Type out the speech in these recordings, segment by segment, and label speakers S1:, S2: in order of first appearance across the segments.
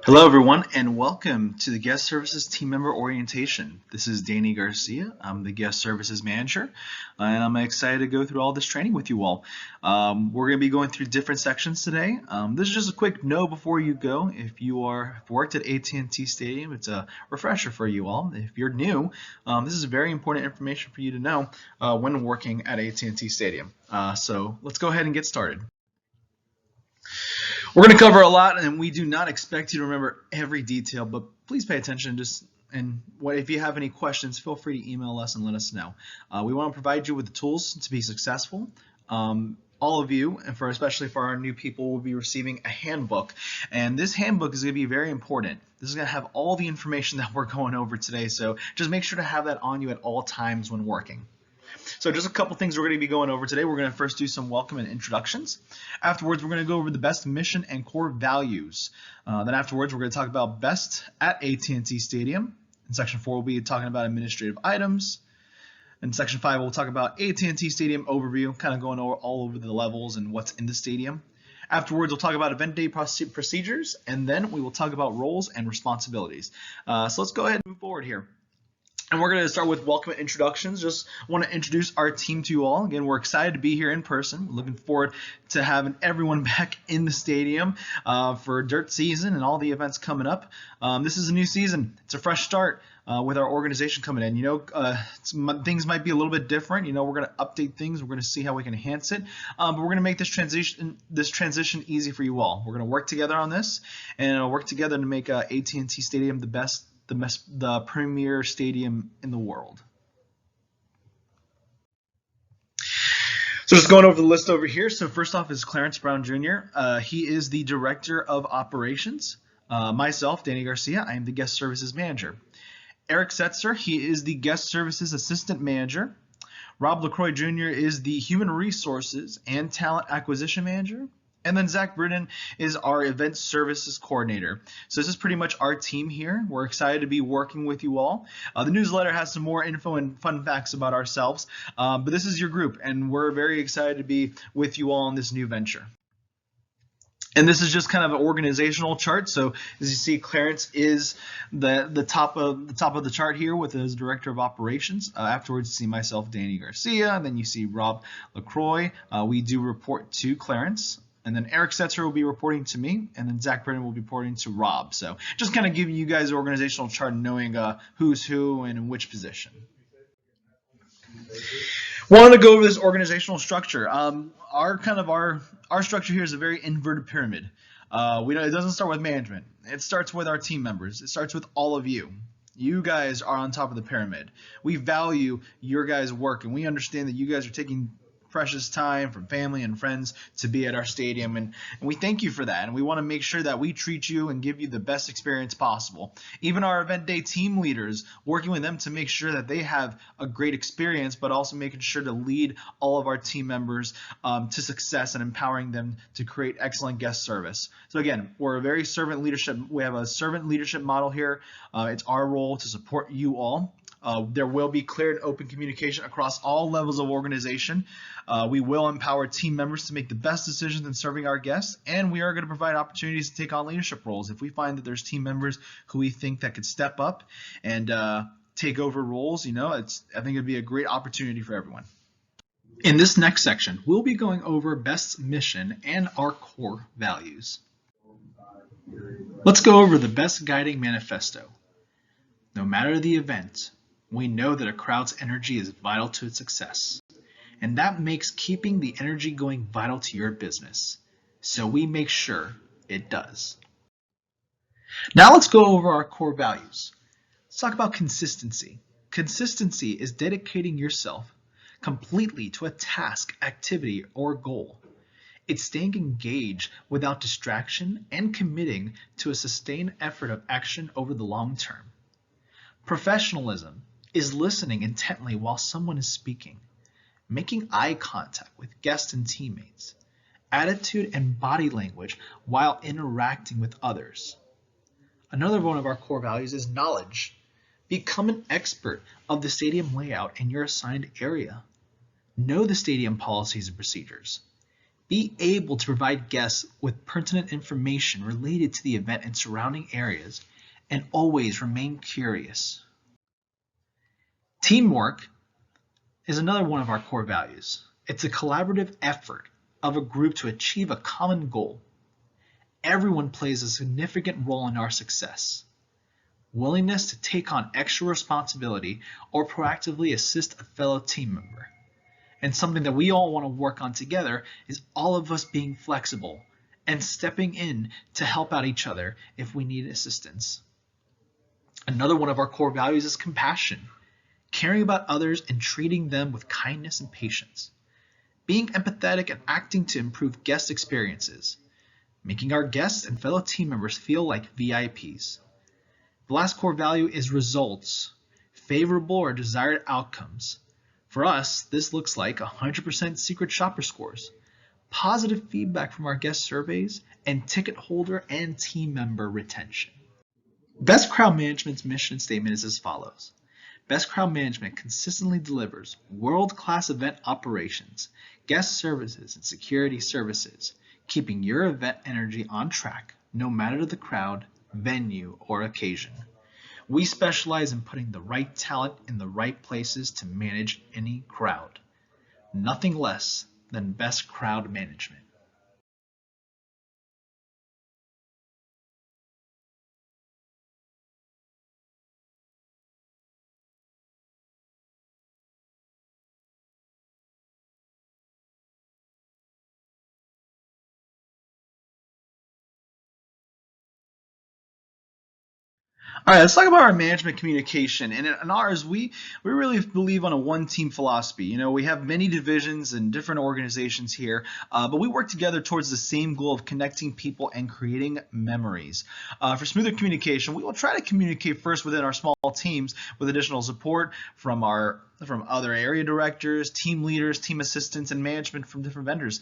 S1: Hello, everyone, and welcome to the Guest Services Team Member Orientation. This is Danny Garcia. I'm the Guest Services Manager, and I'm excited to go through all this training with you all. We're going to be going through different sections today. This is just a quick note before you go. If you have worked at AT&T Stadium, it's a refresher for you all. If you're new, this is very important information for you to know when working at AT&T Stadium. So let's go ahead and get started. We're going to cover a lot, and we do not expect you to remember every detail, but please pay attention. If you have any questions, feel free to email us and let us know. We want to provide you with the tools to be successful. All of you, and especially for our new people, will be receiving a handbook, and this handbook is going to be very important. This is going to have all the information that we're going over today, so just make sure to have that on you at all times when working. So just a couple things we're going to be going over today. We're going to first do some welcome and introductions. Afterwards, we're going to go over the best mission and core values. Then afterwards, we're going to talk about best at AT&T Stadium. In section 4, we'll be talking about administrative items. In section 5, we'll talk about AT&T Stadium overview, kind of going over all over the levels and what's in the stadium. Afterwards, we'll talk about event day procedures, and then we will talk about roles and responsibilities. So let's go ahead and move forward here. And we're going to start with welcome and introductions. Just want to introduce our team to you all. Again, we're excited to be here in person. We're looking forward to having everyone back in the stadium for dirt season and all the events coming up. This is a new season. It's a fresh start with our organization coming in. Things might be a little bit different. We're going to update things. We're going to see how we can enhance it. But we're going to make this transition easy for you all. We're going to work together on this and work together to make AT&T Stadium the premier stadium in the world. So just going over the list over here. So first off is Clarence Brown Jr. He is the Director of Operations. Myself, Danny Garcia, I am the Guest Services Manager. Eric Setzer, he is the Guest Services Assistant Manager. Rob LaCroix Jr. is the Human Resources and Talent Acquisition Manager. And then Zach Britton is our Event Services Coordinator. So this is pretty much our team here. We're excited to be working with you all. The newsletter has some more info and fun facts about ourselves, but this is your group, and we're very excited to be with you all on this new venture. And this is just kind of an organizational chart. So as you see, Clarence is the top of the chart here with his Director of Operations. Afterwards, you see myself, Danny Garcia, and then you see Rob LaCroix. We do report to Clarence. And then Eric Setzer will be reporting to me, and then Zach Brennan will be reporting to Rob. So just kind of giving you guys an organizational chart and knowing who's who and in which position. Wanted to go over this organizational structure. Our structure here is a very inverted pyramid. It doesn't start with management. It starts with our team members. It starts with all of you. You guys are on top of the pyramid. We value your guys' work, and we understand that you guys are taking precious time from family and friends to be at our stadium, and we thank you for that, and we want to make sure that we treat you and give you the best experience possible. Even our event day team leaders, working with them to make sure that they have a great experience, but also making sure to lead all of our team members to success and empowering them to create excellent guest service. So again, we have a servant leadership model here. It's our role to support you all. There will be clear and open communication across all levels of organization. We will empower team members to make the best decisions in serving our guests, and we are going to provide opportunities to take on leadership roles. If we find that there's team members who we think that could step up and take over roles, I think it'd be a great opportunity for everyone. In this next section, we'll be going over best mission and our core values. Let's go over the best guiding manifesto. No matter the event, we know that a crowd's energy is vital to its success, and that makes keeping the energy going vital to your business, so we make sure it does. Now let's go over our core values. Let's talk about consistency. Consistency is dedicating yourself completely to a task, activity, or goal. It's staying engaged without distraction and committing to a sustained effort of action over the long term. Professionalism is listening intently while someone is speaking, making eye contact with guests and teammates, attitude and body language while interacting with others. Another one of our core values is knowledge. Become an expert of the stadium layout in your assigned area. Know the stadium policies and procedures.
S2: Be able to provide guests with pertinent information related to the event and surrounding areas, and always remain curious. Teamwork is another one of our core values. It's a collaborative effort of a group to achieve a common goal. Everyone plays a significant role in our success. Willingness to take on extra responsibility or proactively assist a fellow team member. And something that we all want to work on together is all of us being flexible and stepping in to help out each other if we need assistance. Another one of our core values is compassion, caring about others and treating them with kindness and patience, being empathetic and acting to improve guest experiences, making our guests and fellow team members feel like VIPs. The last core value is results, favorable or desired outcomes. For us, this looks like 100% secret shopper scores, positive feedback from our guest surveys, and ticket holder and team member retention. Best Crowd Management's mission statement is as follows. Best Crowd Management consistently delivers world-class event operations, guest services, and security services, keeping your event energy on track, no matter the crowd, venue, or occasion. We specialize in putting the right talent in the right places to manage any crowd. Nothing less than Best Crowd Management.
S1: All right, let's talk about our management communication. And in ours, we really believe on a one-team philosophy. You know, we have many divisions and different organizations here, but we work together towards the same goal of connecting people and creating memories. For smoother communication, we will try to communicate first within our small teams with additional support from other area directors, team leaders, team assistants, and management from different vendors.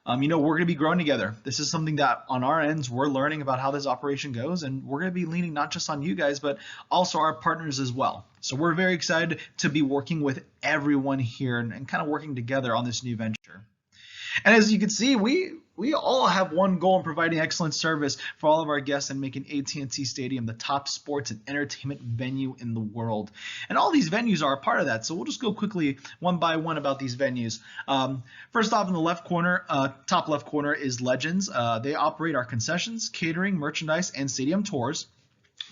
S1: We're going to be growing together. This is something that on our ends, we're learning about how this operation goes, and we're going to be leaning not just on you guys, but also our partners as well. So we're very excited to be working with everyone here and kind of working together on this new venture. And as you can see, we all have one goal in providing excellent service for all of our guests and making AT&T Stadium the top sports and entertainment venue in the world. And all these venues are a part of that. So we'll just go quickly one by one about these venues. First off, in the left corner, top left corner is Legends. They operate our concessions, catering, merchandise, and stadium tours.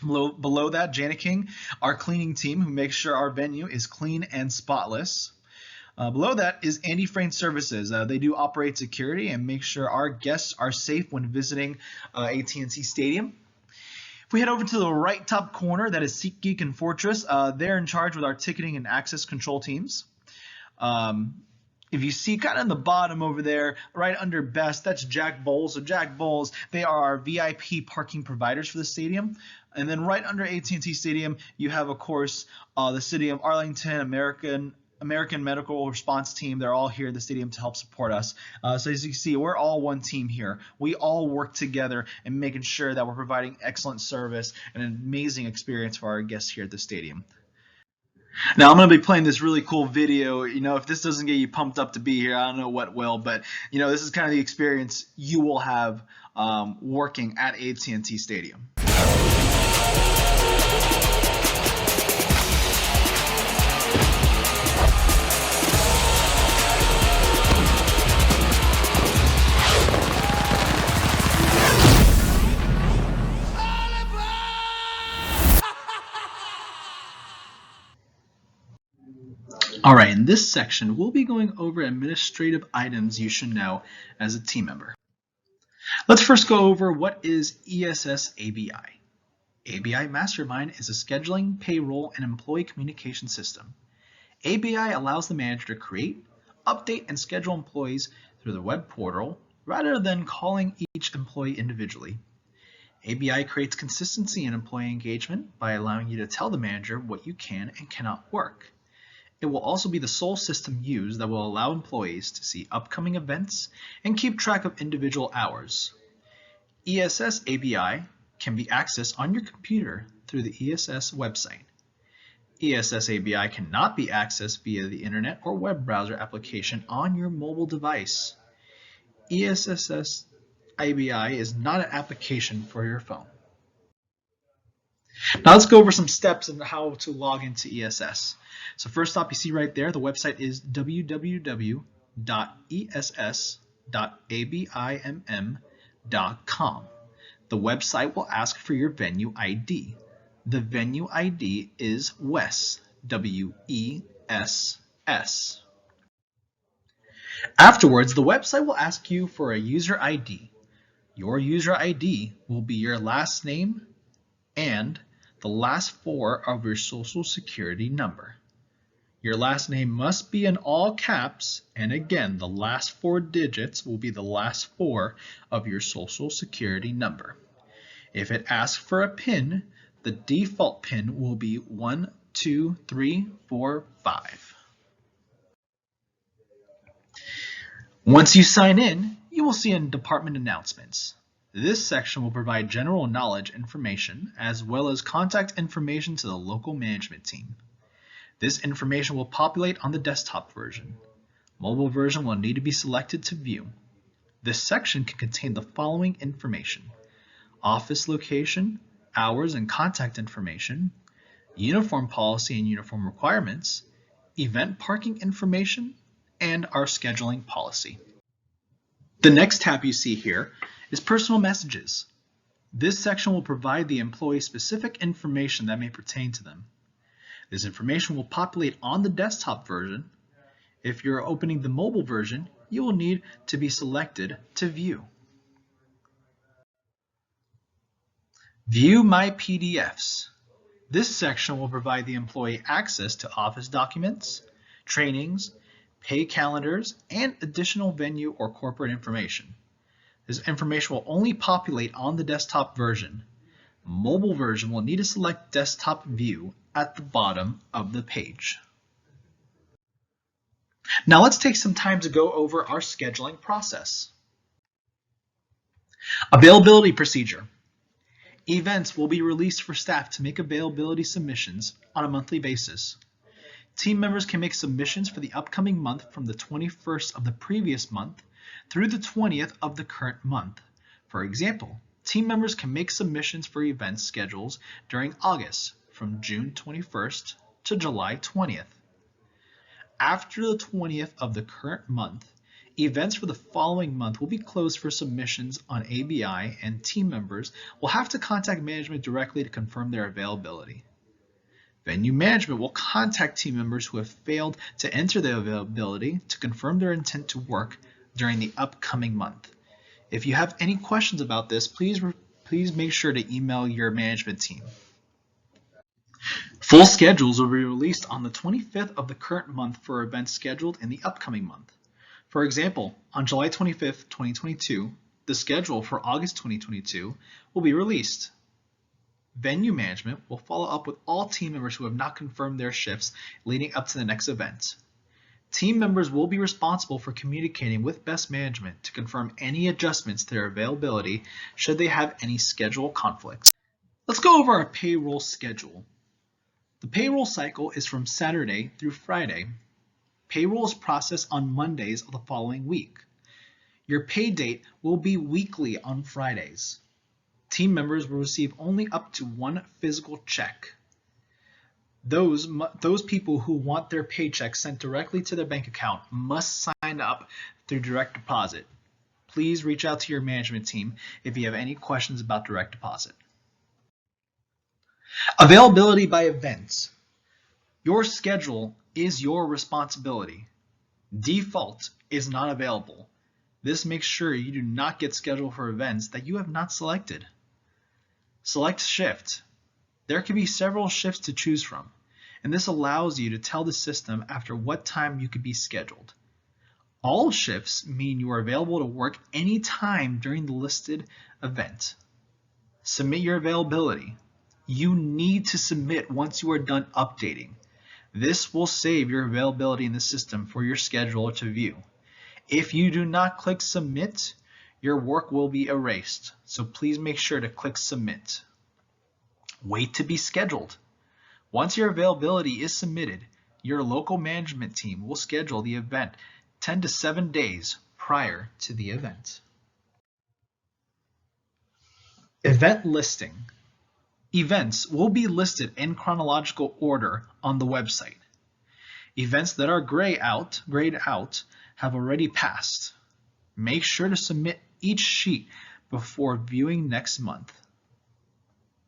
S1: Below that, Janiking, our cleaning team, who makes sure our venue is clean and spotless. Below that is Andy Frame Services. They do operate security and make sure our guests are safe when visiting AT&T Stadium. If we head over to the right top corner, that is SeatGeek and Fortress. They're in charge with our ticketing and access control teams. If you see kind of in the bottom over there, right under Best, that's Jack Bowles. So Jack Bowles, they are our VIP parking providers for the stadium. And then right under AT&T Stadium, you have, of course, the City of Arlington, American Medical Response Team. They're all here at the stadium to help support us. So as you can see, we're all one team here. We all work together in making sure that we're providing excellent service and an amazing experience for our guests here at the stadium. Now I'm going to be playing this really cool video. If this doesn't get you pumped up to be here, I don't know what will, but this is kind of the experience you will have working at AT&T Stadium. All right, in this section, we'll be going over administrative items you should know as a team member. Let's first go over what is ESS ABI. ABI Mastermind is a scheduling, payroll, and employee communication system. ABI allows the manager to create, update, and schedule employees through the web portal rather than calling each employee individually. ABI creates consistency in employee engagement by allowing you to tell the manager what you can and cannot work. It will also be the sole system used that will allow employees to see upcoming events and keep track of individual hours. ESS ABI can be accessed on your computer through the ESS website. ESS ABI cannot be accessed via the internet or web browser application on your mobile device.
S2: ESSS ABI is not an application for your phone. Now let's go over some steps on how to log into ESS. So first off, you see right there, the website is www.ess.abimm.com. The website will ask for your venue ID. The venue ID is WESS, W-E-S-S. Afterwards, the website will ask you for a user ID. Your user ID will be your last name and the last four of your social security number. Your last name must be in all caps, and again, the last four digits will be the last four of your social security number. If it asks for a PIN, the default PIN will be 1, 2, 3, 4, 5. Once you sign in, you will see in Department Announcements. This section will provide general knowledge information as well as contact information to the local management team. This information will populate on the desktop version. Mobile version will need to be selected to view. This section can contain the following information: office location, hours and contact information, uniform policy and uniform requirements, event parking information, and our scheduling policy. The next tab you see here is personal messages. This section will provide the employee specific information that may pertain to them. This information will populate on the desktop version. If you're opening the mobile version, you will need to be selected to view. View My PDFs. This section will provide the employee access to office documents, trainings, pay calendars, and additional venue or corporate information. This information will only populate on the desktop version. Mobile version will need to select Desktop View at the bottom of the page. Now let's take some time to go over our scheduling process. Availability procedure. Events will be released for staff to make availability submissions on a monthly basis. Team members can make submissions for the upcoming month from the 21st of the previous month through the 20th of the current month. For example, team members can make submissions for event schedules during August from June 21st to July 20th. After the 20th of the current month, events for the following month will be closed for submissions on ABI, and team members will have to contact management directly to confirm their availability. Venue management will contact team members who have failed to enter their availability to confirm their intent to work during the upcoming month. If you have any questions about this, please make sure to email your management team. Full schedules will be released on the 25th of the current month for events scheduled in the upcoming month. For example, on July 25th, 2022, the schedule for August 2022 will be released. Venue management will follow up with all team members who have not confirmed their shifts leading up to the next event. Team members will be responsible for communicating with best management to confirm any adjustments to their availability should they have any schedule conflicts. Let's go over our payroll schedule. The payroll cycle is from Saturday through Friday. Payroll is processed on Mondays of the following week. Your pay date will be weekly on Fridays. Team members will receive only up to one physical check. Those people who want their paycheck sent directly to their bank account must sign up through direct deposit. Please reach out to your management team if you have any questions about direct deposit. Availability by events. Your schedule is your responsibility. Default is not available. This makes sure you do not get scheduled for events that you have not selected. Select shift. There can be several shifts to choose from, and this allows you to tell the system after what time you could be scheduled. All shifts mean you are available to work any time during the listed event. Submit your availability. You need to submit once you are done updating. This will save your availability in the system for your scheduler to view. If you do not click submit, your work will be erased, so please make sure to click submit. Wait to be scheduled. Once your availability is submitted, your local management team will schedule the event 10 to 7 days prior to the event. Event listing. Events will be listed in chronological order on the website. Events that are grayed out have already passed. Make sure to submit each sheet before viewing next month.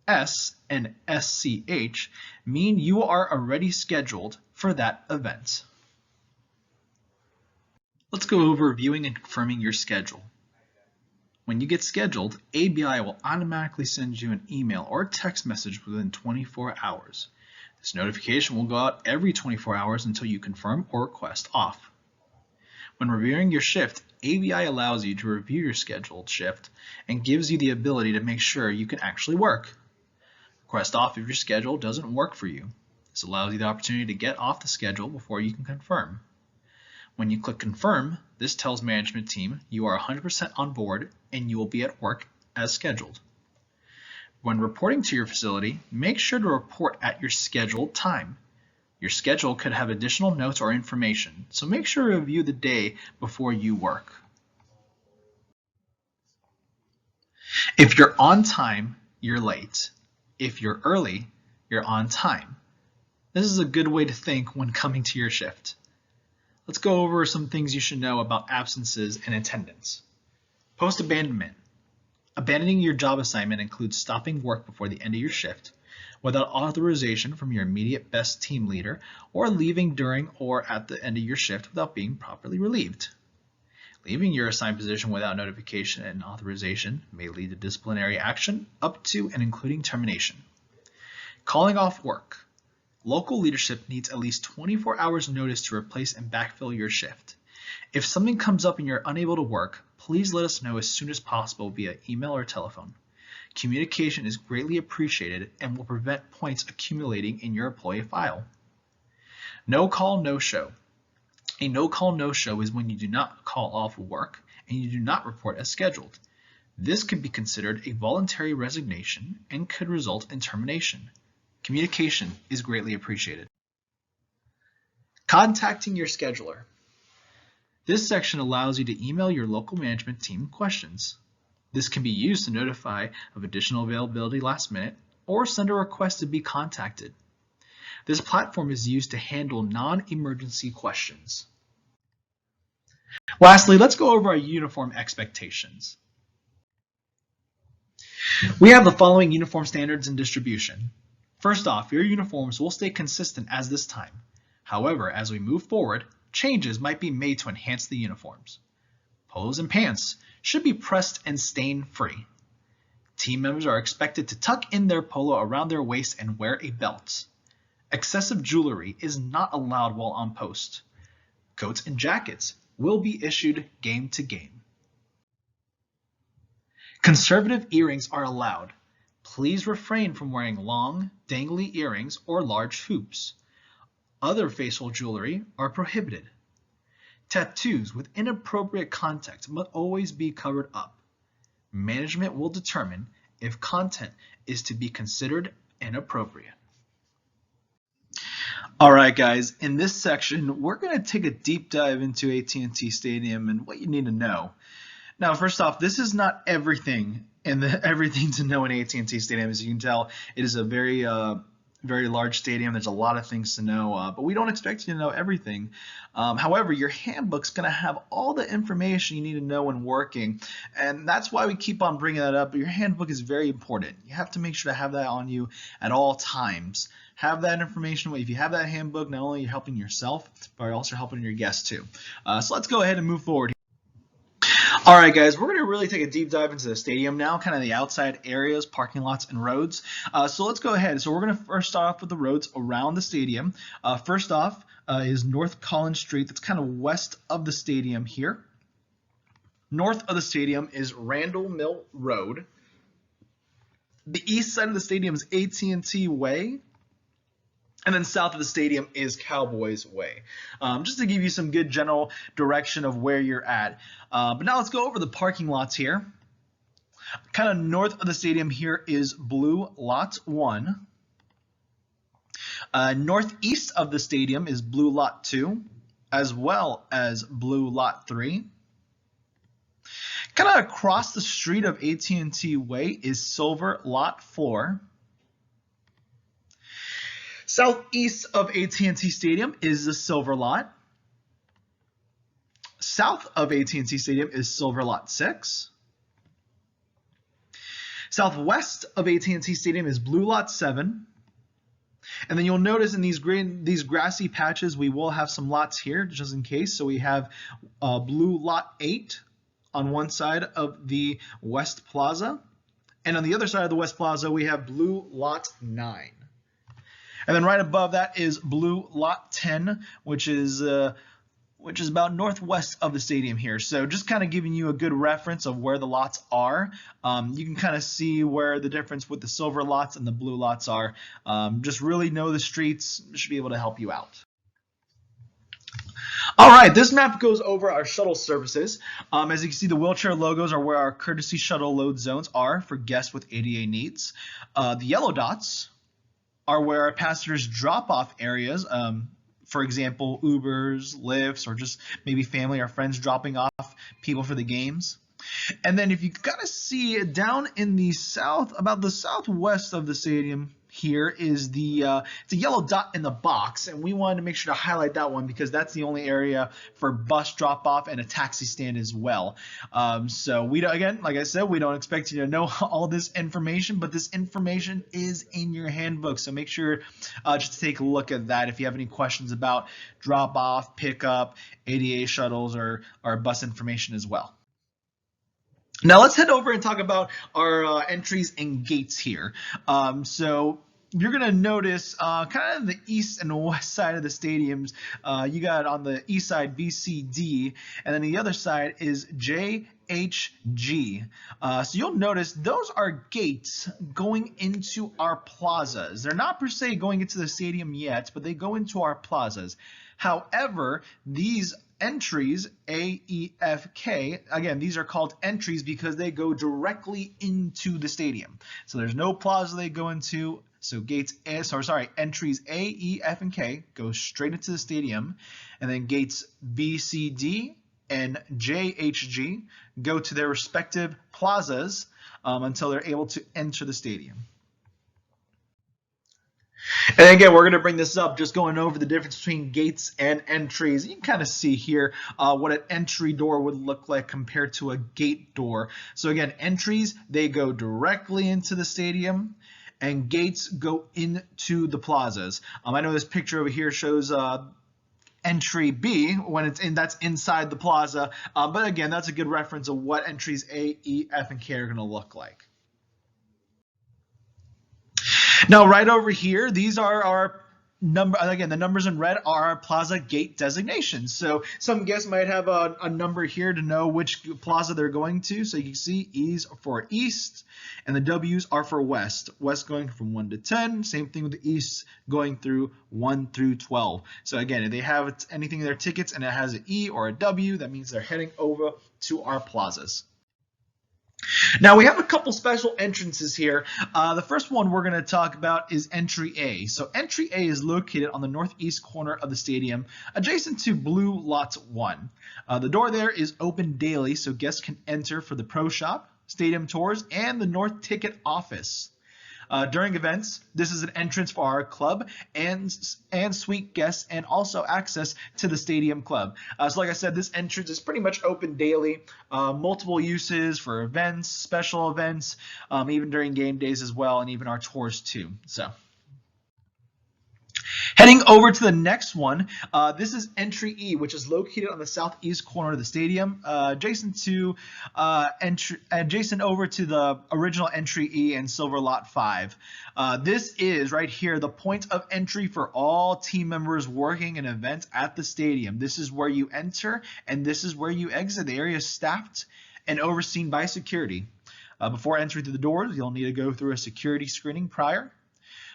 S2: S and SCH mean you are already scheduled for that event. Let's go over viewing and confirming your schedule. When you get scheduled, ABI will automatically send you an email or text message within 24 hours. This notification will go out every 24 hours until you confirm or request off. When reviewing your shift, ABI allows you to review your scheduled shift and gives you the ability to make sure you can actually work. Request off if your schedule doesn't work for you. This allows you the opportunity to get off the schedule before you can confirm. When you click confirm, this tells management team you are 100% on board and you will be at work as scheduled. When reporting to your facility, make sure to report at your scheduled time. Your schedule could have additional notes or information, so make sure to review the day before you work. If you're on time, you're late. If you're early, you're on time. This is a good way to think when coming to your shift. Let's go over some things you should know about absences and attendance. Post-abandonment. Abandoning your job assignment includes stopping work before the end of your shift without authorization from your immediate best team leader, or leaving during or at the end of your shift without being properly relieved. Leaving your assigned position without notification and authorization may lead to disciplinary action up to and including termination. Calling off work. Local leadership needs at least 24 hours notice to replace and backfill your shift. If something comes up and you're unable to work, please let us know as soon as possible via email or telephone. Communication is greatly appreciated and will prevent points accumulating in your employee file. No call, no show. A no call, no show is when you do not call off work and you do not report as scheduled. This could be considered a voluntary resignation and could result in termination. Communication is greatly appreciated. Contacting your scheduler. This section allows you to email your local management team questions. This can be used to notify of additional availability last minute or send a request to be contacted. This platform is used to handle non-emergency questions. Lastly, let's go over our uniform expectations. We have the following uniform standards and distribution. First off, your uniforms will stay consistent as this time. However, as we move forward, changes might be made to enhance the uniforms. Polos and pants should be pressed and stain-free. Team members are expected to tuck in their polo around their waist and wear a belt. Excessive jewelry is not allowed while on post. Coats and jackets will be issued game to game. Conservative earrings are allowed. Please refrain from wearing long, dangly earrings or large hoops. Other facial jewelry are prohibited. Tattoos with inappropriate context must always be covered up. Management will determine if content is to be considered inappropriate. All right, guys, in this section, we're going to take a deep dive into AT&T Stadium and what you need to know. Now, first off, this is not everything everything to know in AT&T Stadium. As you can tell, it is a very large stadium. There's a lot of things to know, but we don't expect you to know everything. However, your handbook's going to have all the information you need to know when working, and that's why we keep on bringing that up. But your handbook is very important. You have to make sure to have that on you at all times. Have that information. If you have that handbook, not only are you helping yourself, but you're also helping your guests too. So let's go ahead and move forward. All right, guys, we're going to really take a deep dive into the stadium now, kind of the outside areas, parking lots, and roads. So let's go ahead. So we're going to first start off with the roads around the stadium. First off is North Collins Street. That's kind of west of the stadium here. North of the stadium is Randall Mill Road. The east side of the stadium is AT&T Way. And then south of the stadium is Cowboys Way, just to give you some good general direction of where you're at. But now let's go over the parking lots here. Kind of north of the stadium here is Blue Lot 1. Northeast of the stadium is Blue Lot 2, as well as Blue Lot 3.
S1: Kind of across the street of AT&T Way is Silver Lot 4. Southeast of AT&T Stadium is the Silver Lot. South of AT&T Stadium is Silver Lot 6. Southwest of AT&T Stadium is Blue Lot 7. And then you'll notice in these grassy patches, we will have some lots here just in case. So we have Blue Lot 8 on one side of the West Plaza. And on the other side of the West Plaza, we have Blue Lot 9. And then right above that is Blue Lot 10, which is about northwest of the stadium here. So just kind of giving you a good reference of where the lots are. You can kind of see where the difference with the silver lots and the blue lots are. Just really know the streets. Should be able to help you out. All right, this map goes over our shuttle services. As you can see, the wheelchair logos are where our courtesy shuttle load zones are for guests with ADA needs. The yellow dots are where our passengers drop-off areas, for example, Ubers, Lyfts, or just maybe family or friends dropping off people for the games. And then if you kind of see down in the south, about the southwest of the stadium here is it's a yellow dot in the box, and we wanted to make sure to highlight that one because that's the only area for bus drop off and a taxi stand as well. So we don't, again, like I said, we don't expect you to know all this information, but this information is in your handbook, so make sure just to take a look at that if you have any questions about drop off, pickup, ADA shuttles, or bus information as well. Now let's head over and talk about our entries and gates here. So you're going to notice kind of the east and west side of the stadiums. You got on the east side BCD, and then the other side is JHG. So you'll notice those are gates going into our plazas. They're not per se going into the stadium yet, but they go into our plazas. However, these entries, A, E, F, K, again, these are called entries because they go directly into the stadium. So there's no plaza they go into. So entries A, E, F, and K go straight into the stadium. And then gates B, C, D, and J, H, G go to their respective plazas until they're able to enter the stadium. And again, we're going to bring this up, just going over the difference between gates and entries. You can kind of see here what an entry door would look like compared to a gate door. So again, entries, they go directly into the stadium, and gates go into the plazas. I know this picture over here shows entry B when that's inside the plaza, but again, that's a good reference of what entries A, E, F, and K are going to look like. Now, right over here, these are our the numbers in red are our plaza gate designations. So some guests might have a number here to know which plaza they're going to. So you can see E's for east, and the W's are for west. West going from 1 to 10. Same thing with the east going through 1 through 12. So again, if they have anything in their tickets and it has an E or a W, that means they're heading over to our plazas. Now we have a couple special entrances here. The first one we're going to talk about is entry A. So entry A is located on the northeast corner of the stadium, adjacent to Blue Lot 1. The door there is open daily, so guests can enter for the pro shop, stadium tours, and the North Ticket office. During events, this is an entrance for our club and suite guests, and also access to the stadium club. So like I said, this entrance is pretty much open daily, multiple uses for events, special events, even during game days as well, and even our tours too. So heading over to the next one, this is entry E, which is located on the southeast corner of the stadium, adjacent over to the original entry E and Silver Lot 5. This is right here the point of entry for all team members working in events at the stadium. This is where you enter and this is where you exit. The area is staffed and overseen by security. Before entering through the doors, you'll need to go through a security screening prior.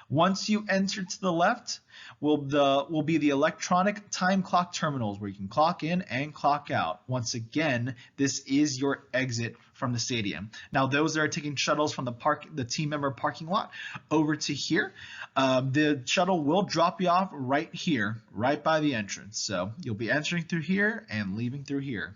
S1: Once you enter to the left will be the electronic time clock terminals where you can clock in and clock out. Once again, this is your exit from the stadium. Now, those that are taking shuttles from the team member parking lot over to here, the shuttle will drop you off right here, right by the entrance. So you'll be entering through here and leaving through here.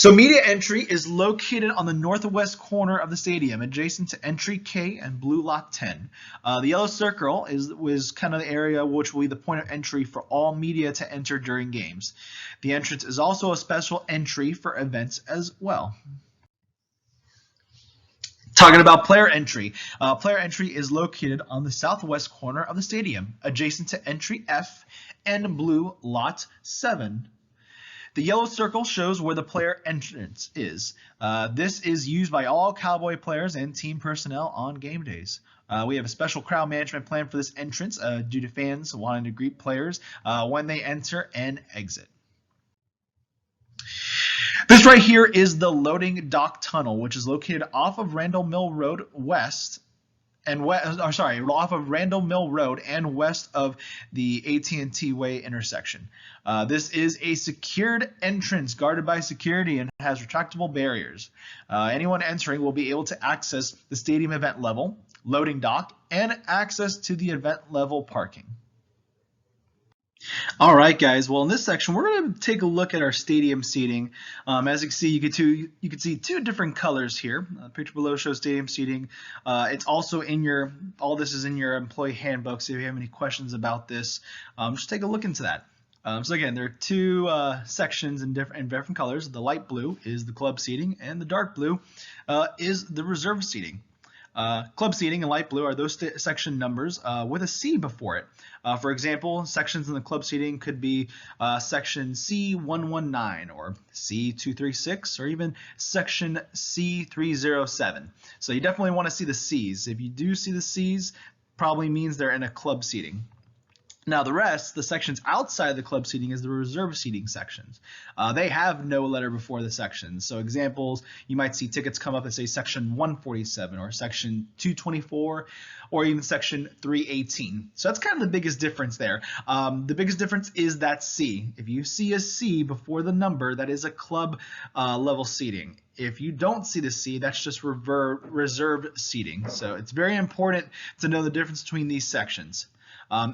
S1: So media entry is located on the northwest corner of the stadium, adjacent to entry K and blue lot 10. The yellow circle was kind of the area which will be the point of entry for all media to enter during games. The entrance is also a special entry for events as well. Talking about player entry. Player entry is located on the southwest corner of the stadium, adjacent to entry F and blue lot 7. The yellow circle shows where the player entrance is. This is used by all Cowboy players and team personnel on game days. We have a special crowd management plan for this entrance due to fans wanting to greet players when they enter and exit. This right here is the loading dock tunnel, which is located off of Randall Mill Road west off of Randall Mill Road and west of the AT&T Way intersection. This is a secured entrance guarded by security and has retractable barriers. Anyone entering will be able to access the stadium event level, loading dock, and access to the event level parking. All right, guys. Well, in this section, we're going to take a look at our stadium seating. As you can see, you can see two different colors here. The picture below shows stadium seating. It's also all this is in your employee handbook. So if you have any questions about this, just take a look into that. So again, there are two sections in different colors. The light blue is the club seating, and the dark blue is the reserve seating. Club seating in light blue are those section numbers with a C before it. For example, sections in the club seating could be section C119 or C236 or even section C307. So you definitely want to see the C's. If you do see the C's, probably means they're in a club seating. Now the rest, the sections outside the club seating, is the reserve seating sections. They have no letter before the sections. So examples, you might see tickets come up that say section 147 or section 224 or even section 318. So that's kind of the biggest difference there. The biggest difference is that C. If you see a C before the number, that is a club level seating. If you don't see the C, that's just reserve seating. So it's very important to know the difference between these sections.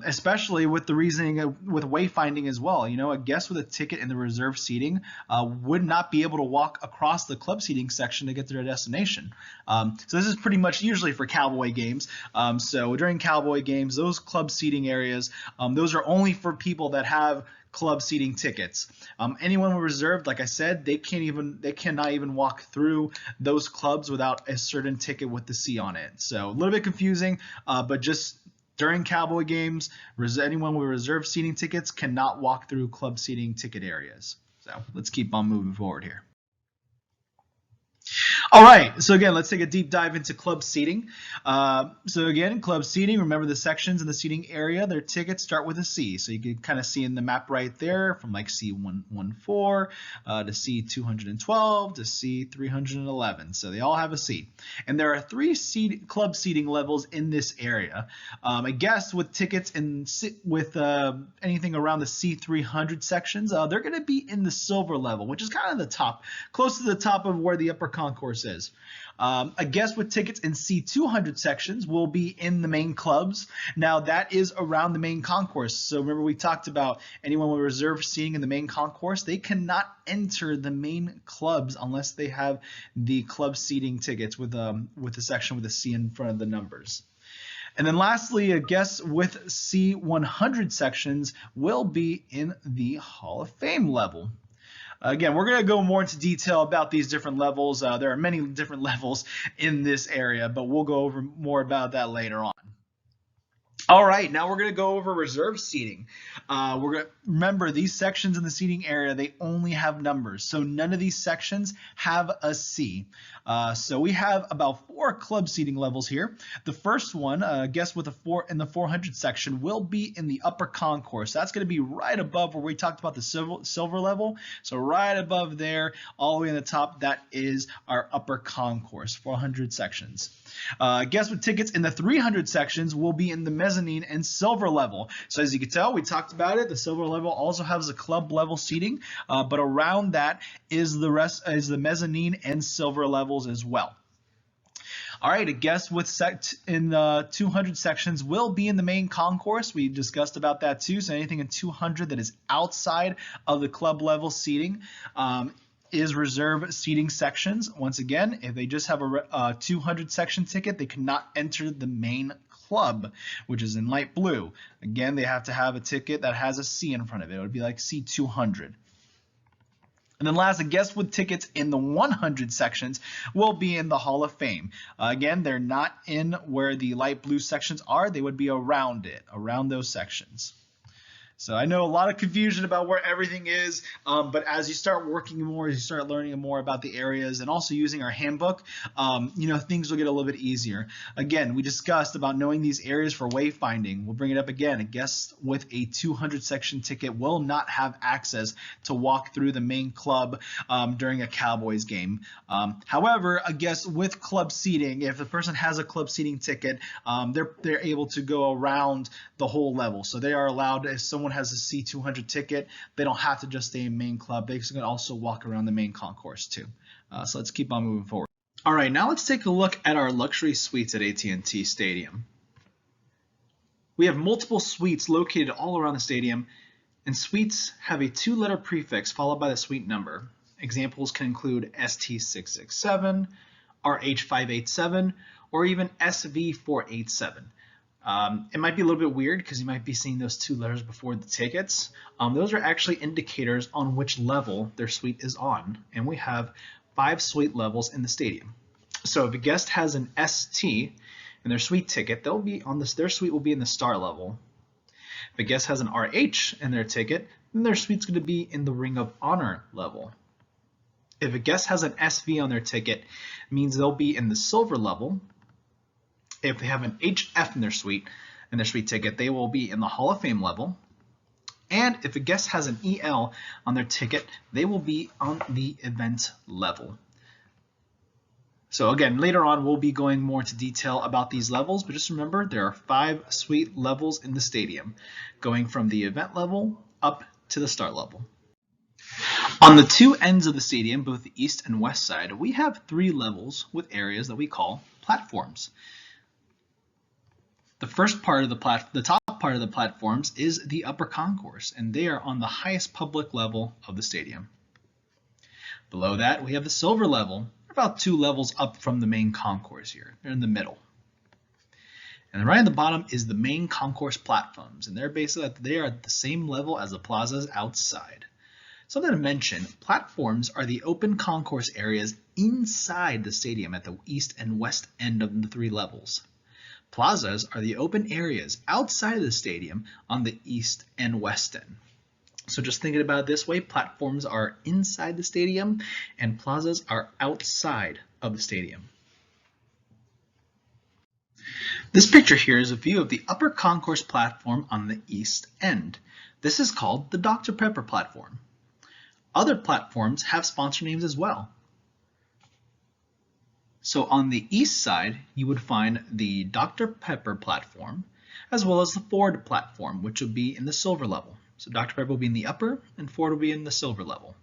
S1: Especially with the reasoning with wayfinding as well. You know, a guest with a ticket in the reserve seating would not be able to walk across the club seating section to get to their destination. So this is pretty much usually for Cowboy games. So during Cowboy games, those club seating areas, those are only for people that have club seating tickets. Anyone with reserved, like I said, they cannot even walk through those clubs without a certain ticket with the C on it. So a little bit confusing, but just during Cowboy games, anyone with reserved seating tickets cannot walk through club seating ticket areas. So let's keep on moving forward here. All right, so again, let's take a deep dive into club seating. So again, club seating, remember the sections in the seating area, their tickets start with a C. So you can kind of see in the map right there from like C114 to C212 to C311. So they all have a C. And there are 3 club seating levels in this area. I guess with tickets and with anything around the C300 sections, they're going to be in the silver level, which is kind of the top, close to the top of where the upper concourse is. A guest with tickets in C200 sections will be in the main clubs. Now that is around the main concourse. So remember we talked about anyone with reserved seating in the main concourse, they cannot enter the main clubs unless they have the club seating tickets with the section with a C in front of the numbers. And then lastly, a guest with C100 sections will be in the Hall of Fame level. Again, we're going to go more into detail about these different levels. There are many different levels in this area, but we'll go over more about that later on. All right, now we're going to go over reserve seating. We're going to remember these sections in the seating area, they only have numbers. So none of these sections have a C. So we have about 4 club seating levels here. The first one, guest with a 4 in the 400 section, will be in the upper concourse. That's going to be right above where we talked about the silver level. So right above there, all the way in the top, that is our upper concourse, 400 sections. Guests with tickets in the 300 sections will be in the mezzanine and silver level. So as you can tell, we talked about it. The silver level also has a club level seating, but around that is the mezzanine and silver levels as well. All right, a guest with in the 200 sections will be in the main concourse. We discussed about that too. So anything in 200 that is outside of the club level seating is reserve seating sections. Once again, if they just have a 200 section ticket, they cannot enter the main club, which is in light blue. Again, they have to have a ticket that has a C in front of it. It would be like C200. And then last, guests with tickets in the 100 sections will be in the Hall of Fame. Again, they're not in where the light blue sections are. They would be around it, around those sections. So I know a lot of confusion about where everything is, but as you start working more, as you start learning more about the areas and also using our handbook, things will get a little bit easier. Again, we discussed about knowing these areas for wayfinding. We'll bring it up again. A guest with a 200 section ticket will not have access to walk through the main club during a Cowboys game. However, a guest with club seating, if the person has a club seating ticket, they're able to go around the whole level. So they are allowed, if someone has a C200 ticket, they don't have to just stay in main club. They can also walk around the main concourse too. So let's keep on moving forward. All right, now let's take a look at our luxury suites at AT&T Stadium. We have multiple suites located all around the stadium, and suites have a 2-letter prefix followed by the suite number. Examples can include ST667, RH587, or even SV487. It might be a little bit weird because you might be seeing those 2 letters before the tickets. Those are actually indicators on which level their suite is on, and we have 5 suite levels in the stadium. So if a guest has an ST in their suite ticket, they'll be on this. Their suite will be in the star level. If a guest has an RH in their ticket, then their suite's going to be in the Ring of Honor level. If a guest has an SV on their ticket, it means they'll be in the silver level. If they have an HF in their suite ticket, they will be in the Hall of Fame level. And if a guest has an EL on their ticket, they will be on the event level. So again, later on, we'll be going more into detail about these levels, but just remember there are 5 suite levels in the stadium, going from the event level up to the start level. On the 2 ends of the stadium, both the east and west side, we have 3 levels with areas that we call platforms. The first part of the top part of the platforms is the upper concourse, and they are on the highest public level of the stadium. Below that, we have the silver level, about 2 levels up from the main concourse here. They're in the middle. And right at the bottom is the main concourse platforms, and they're at the same level as the plazas outside. Something to mention, platforms are the open concourse areas inside the stadium at the east and west end of the 3 levels. Plazas are the open areas outside of the stadium on the east and west end. So just thinking about it this way, platforms are inside the stadium and plazas are outside of the stadium. This picture here is a view of the upper concourse platform on the east end. This is called the Dr. Pepper platform. Other platforms have sponsor names as well. So on the east side, you would find the Dr. Pepper platform, as well as the Ford platform, which would be in the silver level. So Dr. Pepper will be in the upper, and Ford will be in the silver level.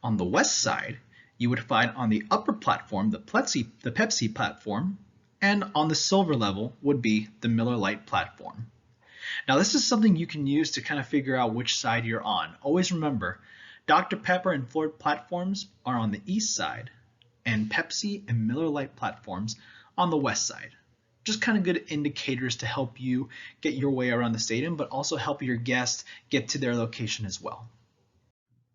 S1: On the west side, you would find on the upper platform the Pepsi platform, and on the silver level would be the Miller Lite platform. Now this is something you can use to kind of figure out which side you're on. Always remember, Dr. Pepper and Ford platforms are on the east side, and Pepsi and Miller Lite platforms on the west side. Just kind of good indicators to help you get your way around the stadium, but also help your guests get to their location as well.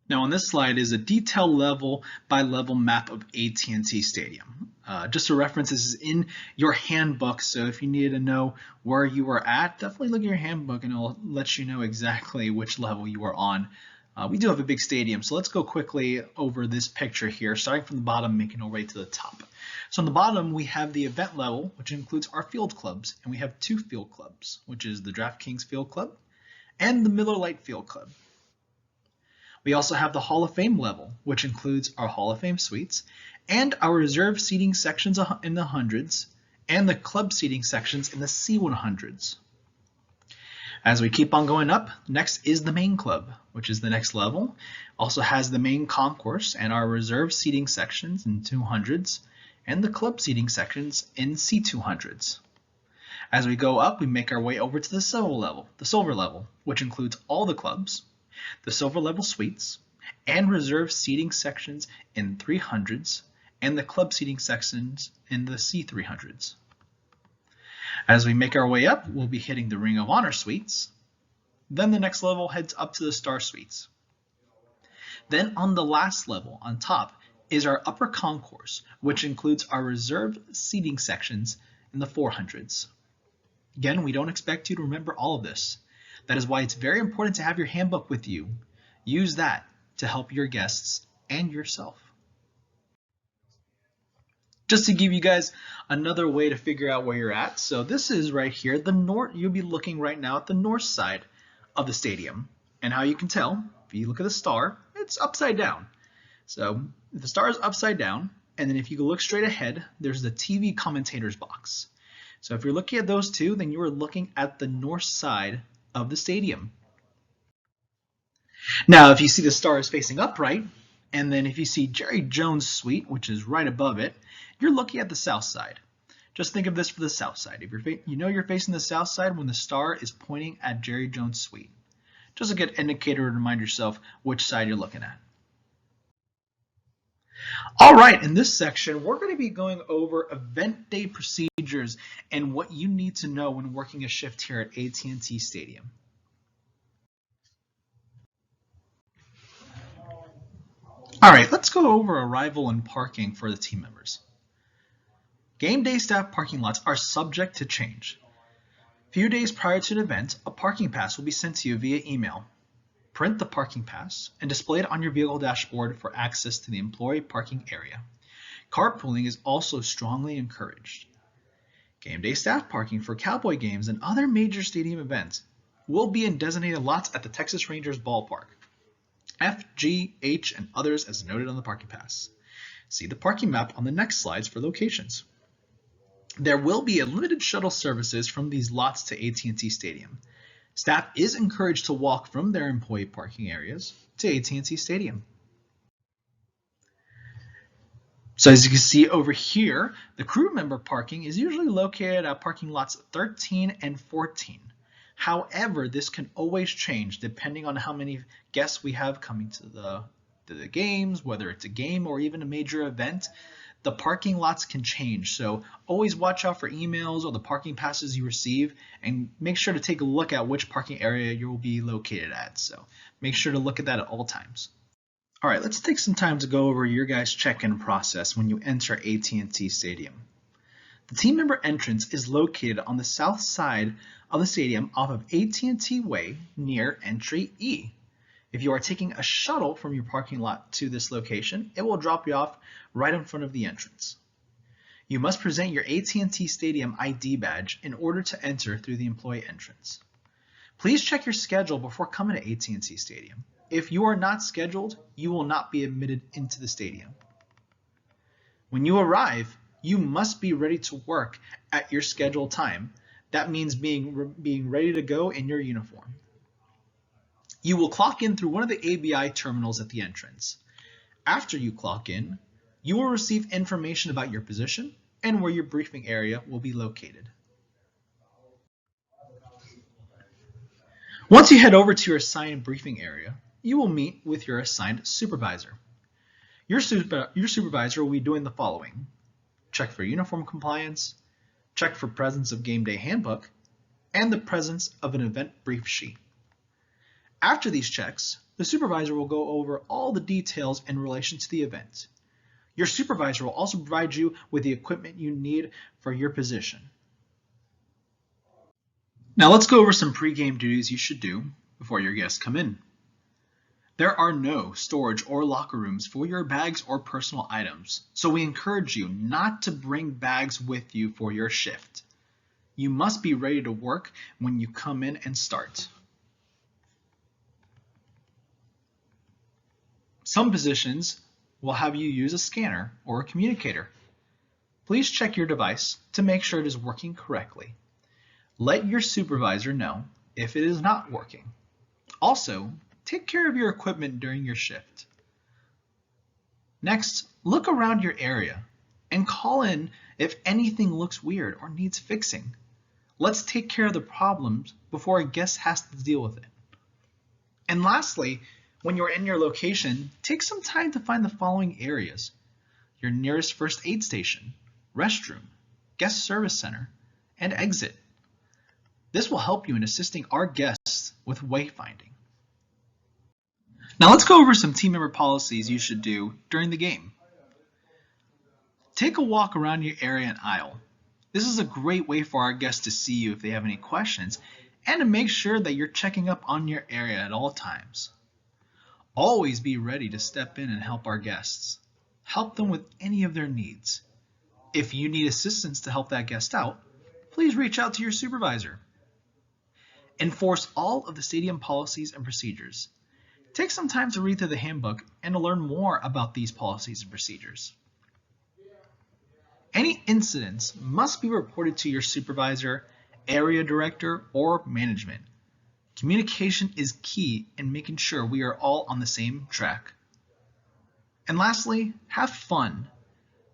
S1: Now on this slide is a detailed level by level map of AT&T Stadium. Just a reference, this is in your handbook, so if you needed to know where you were at, definitely look at your handbook and it'll let you know exactly which level you are on. We do have a big stadium, so let's go quickly over this picture here, starting from the bottom, making our way to the top. So on the bottom, we have the event level, which includes our field clubs, and we have 2 field clubs, which is the DraftKings Field Club and the Miller Lite Field Club. We also have the Hall of Fame level, which includes our Hall of Fame suites, and our reserve seating sections in the hundreds, and the club seating sections in the C100s. As we keep on going up, next is the main club, which is the next level. Also has the main concourse and our reserve seating sections in 200s and the club seating sections in C200s. As we go up, we make our way over to the silver level, which includes all the clubs, the silver level suites,
S2: and reserve seating sections in 300s and the club seating sections in the C300s. As we make our way up, we'll be hitting the Ring of Honor suites. Then the next level heads up to the Star Suites. Then on the last level, on top, is our upper concourse, which includes our reserved seating sections in the 400s. Again, we don't expect you to remember all of this. That is why it's very important to have your handbook with you. Use that to help your guests and yourself. Just to give you guys another way to figure out where you're at. So this is right here, the north. You'll be looking right now at the north side of the stadium. And how you can tell, if you look at the star, it's upside down. So the star is upside down, and then if you look straight ahead, there's the TV commentators box. So if you're looking at those two, then you are looking at the north side of the stadium. Now, if you see the star is facing upright, and then if you see Jerry Jones Suite, which is right above it, you're looking at the south side. Just think of this for the south side. If you're facing the south side when the star is pointing at Jerry Jones Suite. Just a good indicator to remind yourself which side you're looking at. All right, in this section, we're going to be going over event day procedures and what you need to know when working a shift here at AT&T Stadium. All right, let's go over arrival and parking for the team members. Game day staff parking lots are subject to change. A few days prior to an event, a parking pass will be sent to you via email. Print the parking pass and display it on your vehicle dashboard for access to the employee parking area. Carpooling is also strongly encouraged. Game day staff parking for Cowboy games and other major stadium events will be in designated lots at the Texas Rangers ballpark. F, G, H, and others as noted on the parking pass. See the parking map on the next slides for locations. There will be limited shuttle services from these lots to AT&T Stadium. Staff is encouraged to walk from their employee parking areas to AT&T Stadium. So as you can see over here, the crew member parking is usually located at parking lots 13 and 14. However, this can always change depending on how many guests we have coming to the games, whether it's a game or even a major event. The parking lots can change, so always watch out for emails or the parking passes you receive, and make sure to take a look at which parking area you will be located at. So make sure to look at that at all times. All right, let's take some time to go over your guys' check-in process when you enter AT&T Stadium. The team member entrance is located on the south side of the stadium off of AT&T Way near entry E. If you are taking a shuttle from your parking lot to this location, it will drop you off right in front of the entrance. You must present your AT&T Stadium ID badge in order to enter through the employee entrance. Please check your schedule before coming to AT&T Stadium. If you are not scheduled, you will not be admitted into the stadium. When you arrive, you must be ready to work at your scheduled time. That means being ready to go in your uniform. You will clock in through one of the ABI terminals at the entrance. After you clock in, you will receive information about your position and where your briefing area will be located. Once you head over to your assigned briefing area, you will meet with your assigned supervisor. Your supervisor will be doing the following: check for uniform compliance, check for presence of game day handbook, and the presence of an event brief sheet. After these checks, the supervisor will go over all the details in relation to the event. Your supervisor will also provide you with the equipment you need for your position. Now let's go over some pre-game duties you should do before your guests come in. There are no storage or locker rooms for your bags or personal items, so we encourage you not to bring bags with you for your shift. You must be ready to work when you come in and start. Some positions will have you use a scanner or a communicator. Please check your device to make sure it is working correctly. Let your supervisor know if it is not working. Also, take care of your equipment during your shift. Next, look around your area and call in if anything looks weird or needs fixing. Let's take care of the problems before a guest has to deal with it. And lastly, When you're in your location, take some time to find the following areas: your nearest first aid station, restroom, guest service center, and exit. This will help you in assisting our guests with wayfinding. Now let's go over some team member policies you should do during the game. Take a walk around your area and aisle. This is a great way for our guests to see you if they have any questions and to make sure that you're checking up on your area at all times. Always be ready to step in and help our guests. Help them with any of their needs. If you need assistance to help that guest out, please reach out to your supervisor. Enforce all of the stadium policies and procedures. Take some time to read through the handbook and to learn more about these policies and procedures. Any incidents must be reported to your supervisor, area director, or management. Communication is key in making sure we are all on the same track. And lastly, have fun.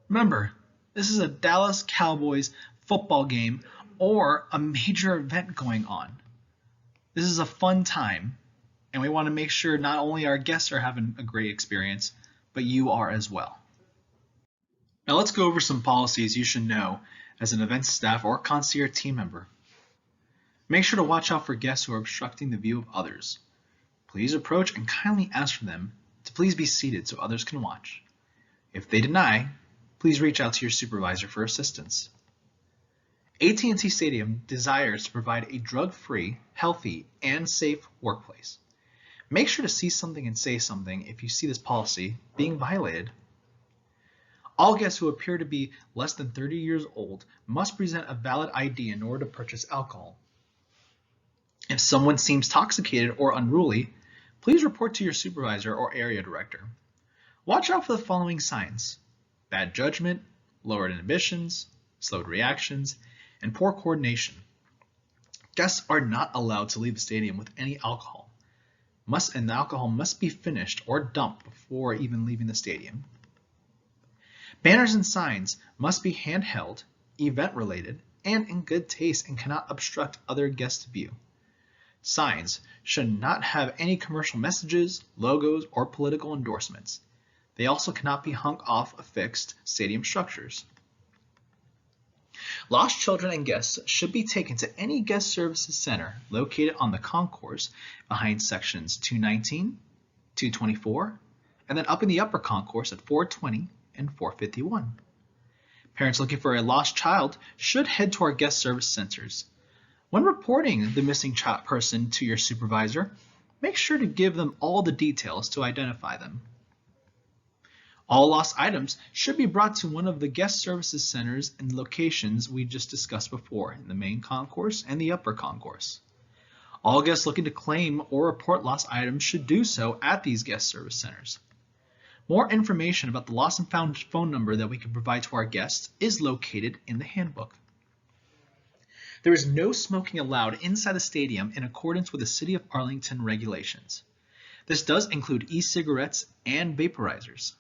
S2: Remember, this is a Dallas Cowboys football game or a major event going on. This is a fun time, and we want to make sure not only our guests are having a great experience, but you are as well. Now let's go over some policies you should know as an event staff or concierge team member. Make sure to watch out for guests who are obstructing the view of others. Please approach and kindly ask for them to please be seated so others can watch. If they deny, please reach out to your supervisor for assistance. AT&T Stadium desires to provide a drug-free, healthy, and safe workplace. Make sure to see something and say something if you see this policy being violated. All guests who appear to be less than 30 years old must present a valid ID in order to purchase alcohol. If someone seems intoxicated or unruly, please report to your supervisor or area director. Watch out for the following signs: bad judgment, lowered inhibitions, slowed reactions, and poor coordination. Guests are not allowed to leave the stadium with any alcohol. And the alcohol must be finished or dumped before even leaving the stadium. Banners and signs must be handheld, event-related, and in good taste and cannot obstruct other guests' view. Signs should not have any commercial messages, logos, or political endorsements. They also cannot be hung off affixed stadium structures. Lost children and guests should be taken to any guest services center located on the concourse behind sections 219, 224, and then up in the upper concourse at 420 and 451. Parents looking for a lost child should head to our guest service centers. When reporting the missing person to your supervisor, make sure to give them all the details to identify them. All lost items should be brought to one of the guest services centers and locations we just discussed before in the main concourse and the upper concourse. All guests looking to claim or report lost items should do so at these guest service centers. More information about the lost and found phone number that we can provide to our guests is located in the handbook. There is no smoking allowed inside the stadium in accordance with the City of Arlington regulations. This does include e-cigarettes and vaporizers.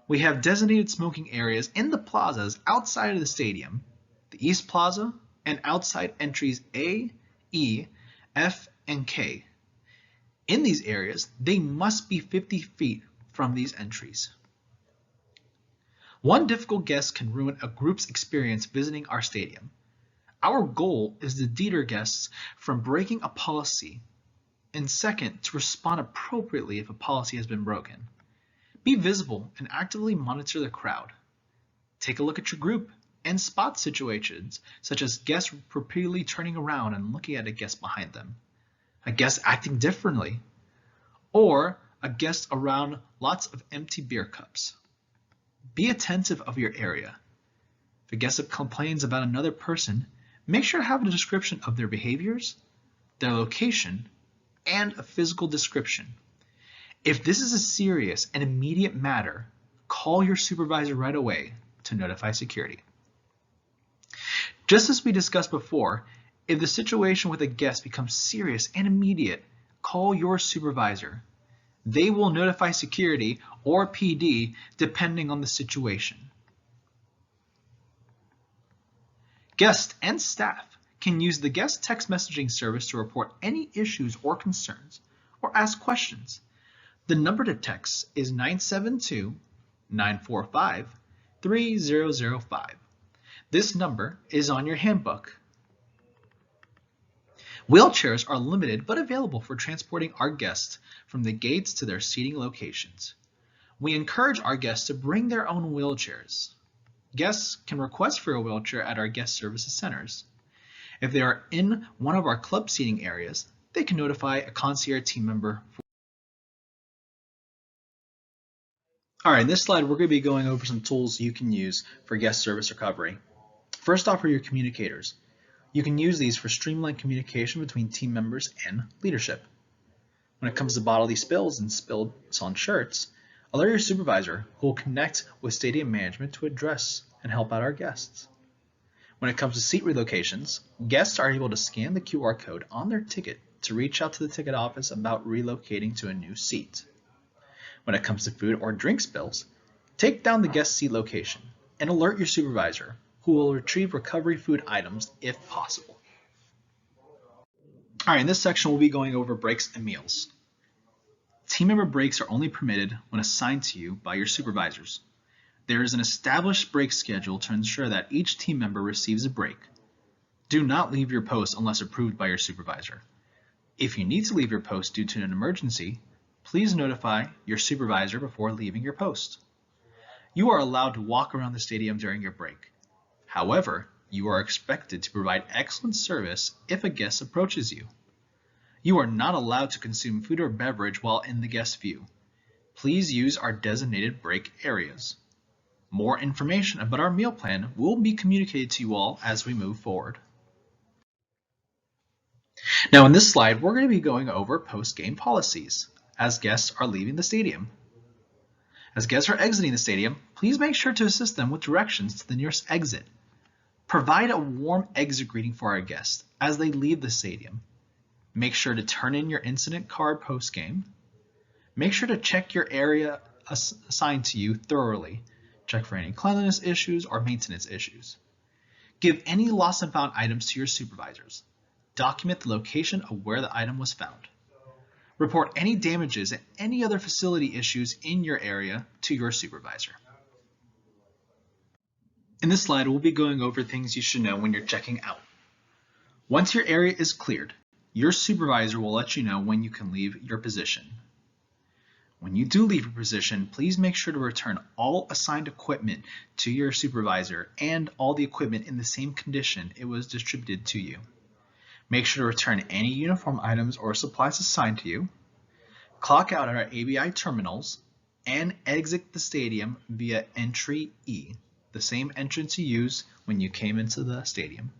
S2: We have designated smoking areas in the plazas outside of the stadium, the East Plaza, and outside entries A, E, F, and K. In these areas, they must be 50 feet from these entries. One difficult guest can ruin a group's experience visiting our stadium. Our goal is to deter guests from breaking a policy, and second, to respond appropriately if a policy has been broken. Be visible and actively monitor the crowd. Take a look at your group and spot situations such as guests repeatedly turning around and looking at a guest behind them, a guest acting differently, or a guest around lots of empty beer cups. Be attentive of your area. If a guest complains about another person, make sure to have a description of their behaviors, their location, and a physical description. If this is a serious and immediate matter, call your supervisor right away to notify security. Just as we discussed before, if the situation with a guest becomes serious and immediate, call your supervisor. They will notify security or PD depending on the situation. Guests and staff can use the guest text messaging service to report any issues or concerns or ask questions. The number to text is 972-945-3005. This number is on your handbook. Wheelchairs are limited but available for transporting our guests from the gates to their seating locations. We encourage our guests to bring their own wheelchairs. Guests can request for a wheelchair at our guest services centers. If they are in one of our club seating areas, they can notify a concierge team member. All right, in this slide, we're going to be going over some tools you can use for guest service recovery. First off are your communicators. You can use these for streamlined communication between team members and leadership. When it comes to bodily spills and spills on shirts, alert your supervisor who will connect with stadium management to address and help out our guests. When it comes to seat relocations, guests are able to scan the QR code on their ticket to reach out to the ticket office about relocating to a new seat. When it comes to food or drink spills, take down the guest seat location and alert your supervisor, who will retrieve recovery food items if possible. All right, in this section, we'll be going over breaks and meals. Team member breaks are only permitted when assigned to you by your supervisors. There is an established break schedule to ensure that each team member receives a break. Do not leave your post unless approved by your supervisor. If you need to leave your post due to an emergency, please notify your supervisor before leaving your post. You are allowed to walk around the stadium during your break. However, you are expected to provide excellent service if a guest approaches you. You are not allowed to consume food or beverage while in the guest view. Please use our designated break areas. More information about our meal plan will be communicated to you all as we move forward. Now in this slide, we're going to be going over post-game policies as guests are leaving the stadium. As guests are exiting the stadium, please make sure to assist them with directions to the nearest exit. Provide a warm exit greeting for our guests as they leave the stadium. Make sure to turn in your incident card post-game. Make sure to check your area assigned to you thoroughly. Check for any cleanliness issues or maintenance issues. Give any lost and found items to your supervisors. Document the location of where the item was found. Report any damages and any other facility issues in your area to your supervisor. In this slide, we'll be going over things you should know when you're checking out. Once your area is cleared, your supervisor will let you know when you can leave your position. When you do leave your position, please make sure to return all assigned equipment to your supervisor and all the equipment in the same condition it was distributed to you. Make sure to return any uniform items or supplies assigned to you. Clock out at our ABI terminals and exit the stadium via entry E, the same entrance you used when you came into the stadium.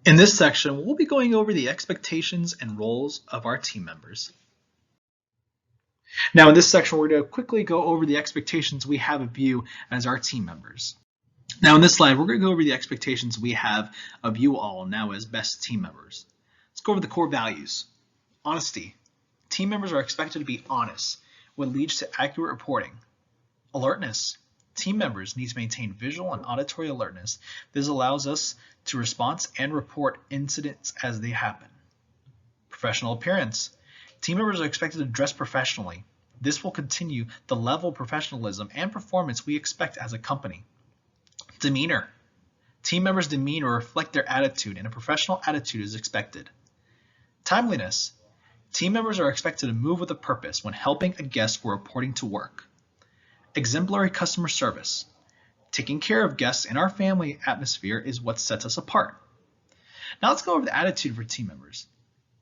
S2: In this section, we'll be going over the expectations and roles of our team members. Now in this section, we're going to quickly go over the expectations we have of you as our team members. Now in this slide, we're going to go over the expectations we have of you all now as best team members. Let's go over the core values. Honesty. Team members are expected to be honest, which leads to accurate reporting. Alertness. Team members need to maintain visual and auditory alertness. This allows us to respond and report incidents as they happen. Professional appearance. Team members are expected to dress professionally. This will continue the level of professionalism and performance we expect as a company. Demeanor. Team members' demeanor reflect their attitude, and a professional attitude is expected. Timeliness. Team members are expected to move with a purpose when helping a guest or reporting to work. Exemplary customer service. Taking care of guests in our family atmosphere is what sets us apart. Now let's go over the attitude for team members.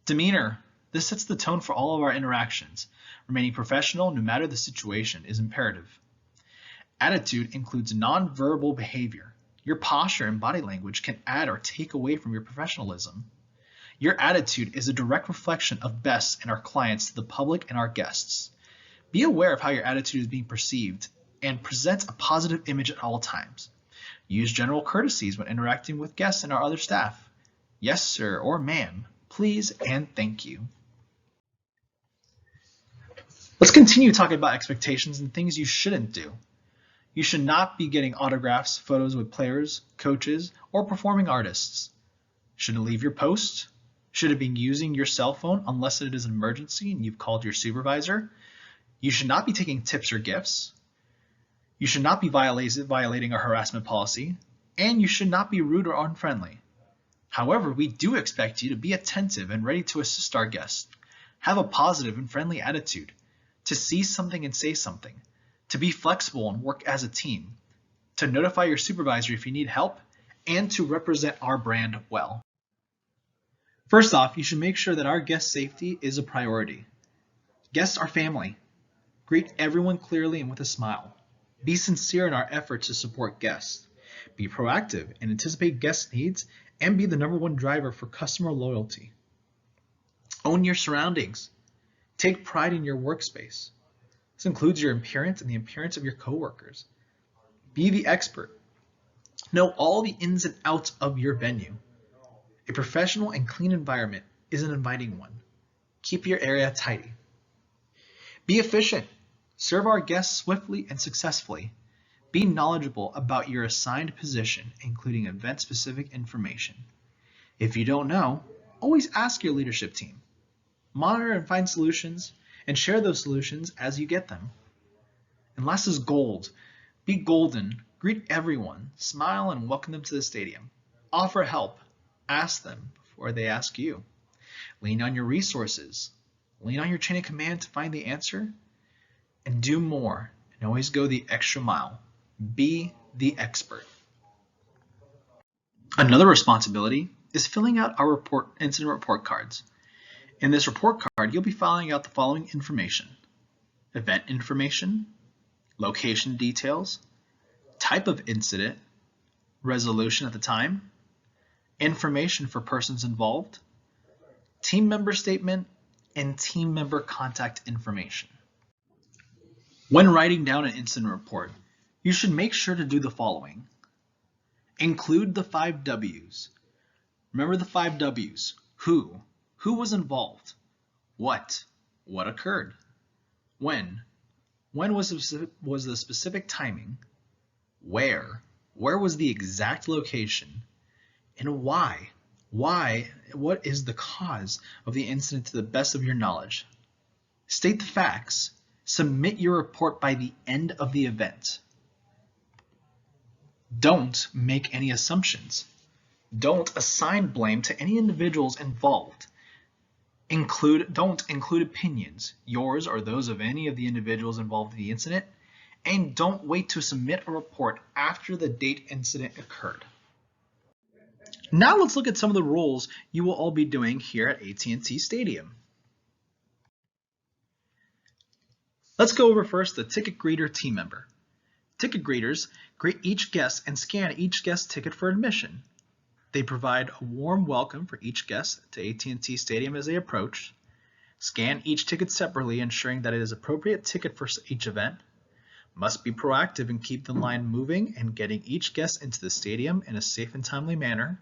S2: Demeanor. This sets the tone for all of our interactions. Remaining professional, no matter the situation, is imperative. Attitude includes nonverbal behavior. Your posture and body language can add or take away from your professionalism. Your attitude is a direct reflection of best in our clients to the public and our guests. Be aware of how your attitude is being perceived and present a positive image at all times. Use general courtesies when interacting with guests and our other staff. Yes, sir, or ma'am, please, and thank you. Let's continue talking about expectations and things you shouldn't do. You should not be getting autographs, photos with players, coaches, or performing artists. Shouldn't leave your post. should have been using your cell phone unless it is an emergency and you've called your supervisor. You should not be taking tips or gifts. You should not be violating a harassment policy, and you should not be rude or unfriendly. However, we do expect you to be attentive and ready to assist our guests, have a positive and friendly attitude, to see something and say something, to be flexible and work as a team, to notify your supervisor if you need help, and to represent our brand well. First off, you should make sure that our guest safety is a priority. Guests are family. Greet everyone clearly and with a smile. Be sincere in our efforts to support guests. Be proactive and anticipate guest needs, and be the #1 driver for customer loyalty. Own your surroundings. Take pride in your workspace. This includes your appearance and the appearance of your coworkers. Be the expert. Know all the ins and outs of your venue. A professional and clean environment is an inviting one. Keep your area tidy. Be efficient. Serve our guests swiftly and successfully. Be knowledgeable about your assigned position, including event-specific information. If you don't know, always ask your leadership team. Monitor and find solutions, and share those solutions as you get them. And last is gold. Be golden. Greet everyone. Smile and welcome them to the stadium. Offer help. Ask them before they ask you. Lean on your resources. Lean on your chain of command to find the answer. And do more. And always go the extra mile. Be the expert. Another responsibility is filling out our incident report cards. In this report card, you'll be filling out the following information: event information, location details, type of incident, resolution at the time, information for persons involved, team member statement, and team member contact information. When writing down an incident report, you should make sure to do the following. Include the 5 W's. Remember the 5 W's. Who was involved? What occurred? When was the specific timing? Where was the exact location? And why? What is the cause of the incident to the best of your knowledge? State the facts. Submit your report by the end of the event. Don't make any assumptions. Don't assign blame to any individuals involved. Don't include opinions, yours or those of any of the individuals involved in the incident, and don't wait to submit a report after the date incident occurred. Now let's look at some of the roles you will all be doing here at AT&T Stadium. Let's go over first the ticket greeter team member. Ticket greeters greet each guest and scan each guest ticket for admission. They provide a warm welcome for each guest to AT&T Stadium as they approach, scan each ticket separately, ensuring that it is appropriate ticket for each event, must be proactive and keep the line moving and getting each guest into the stadium in a safe and timely manner,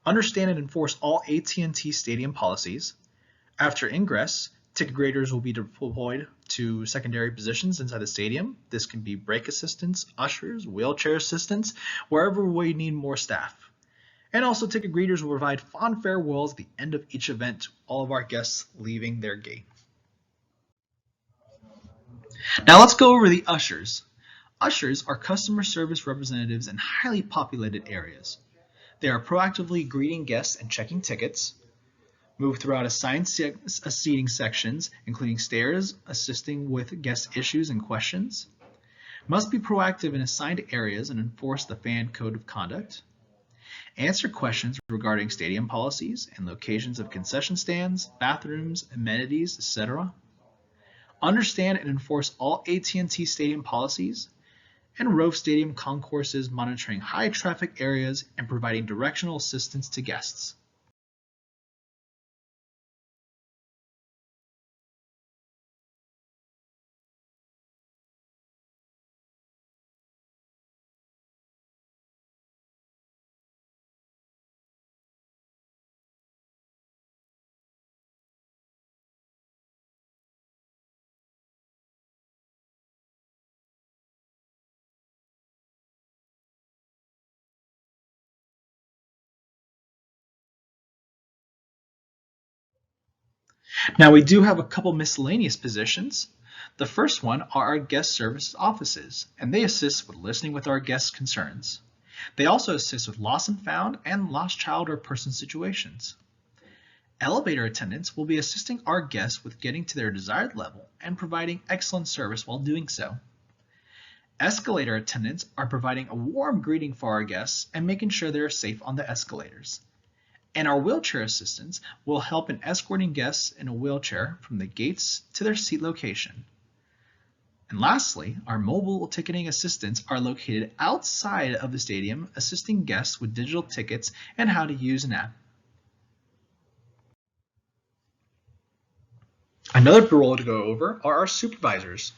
S2: understand and enforce all AT&T Stadium policies. After ingress, ticket graders will be deployed to secondary positions inside the stadium. This can be brake assistants, ushers, wheelchair assistants, wherever we need more staff. And also, ticket greeters will provide fond farewells at the end of each event to all of our guests leaving their gate. Now let's go over the ushers. Ushers are customer service representatives in highly populated areas. They are proactively greeting guests and checking tickets, move throughout assigned seating sections, including stairs, assisting with guest issues and questions, must be proactive in assigned areas and enforce the fan code of conduct, answer questions regarding stadium policies and locations of concession stands, bathrooms, amenities, etc., understand and enforce all AT&T Stadium policies, and rove stadium concourses, monitoring high traffic areas and providing directional assistance to guests. Now we do have a couple miscellaneous positions. The first one are our guest services offices, and they assist with listening with our guests' concerns. They also assist with lost and found and lost child or person situations. Elevator attendants will be assisting our guests with getting to their desired level and providing excellent service while doing so. Escalator attendants are providing a warm greeting for our guests and making sure they are safe on the escalators. And our wheelchair assistants will help in escorting guests in a wheelchair from the gates to their seat location. And lastly, our mobile ticketing assistants are located outside of the stadium, assisting guests with digital tickets and how to use an app. Another role to go over are our supervisors.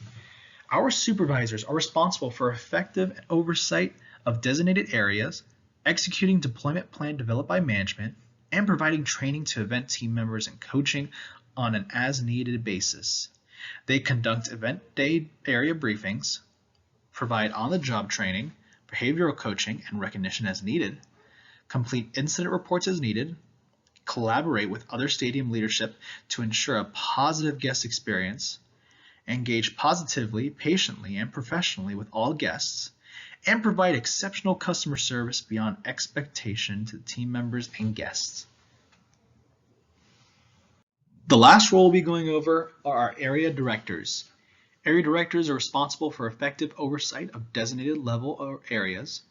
S2: Our supervisors are responsible for effective oversight of designated areas, executing deployment plan developed by management, and providing training to event team members and coaching on an as-needed basis. They conduct event day area briefings, provide on-the-job training, behavioral coaching and recognition as needed, complete incident reports as needed, collaborate with other stadium leadership to ensure a positive guest experience, engage positively, patiently, and professionally with all guests, and provide exceptional customer service beyond expectation to team members and guests. The last role we'll be going over are our area directors. Area directors are responsible for effective oversight of designated level or areas,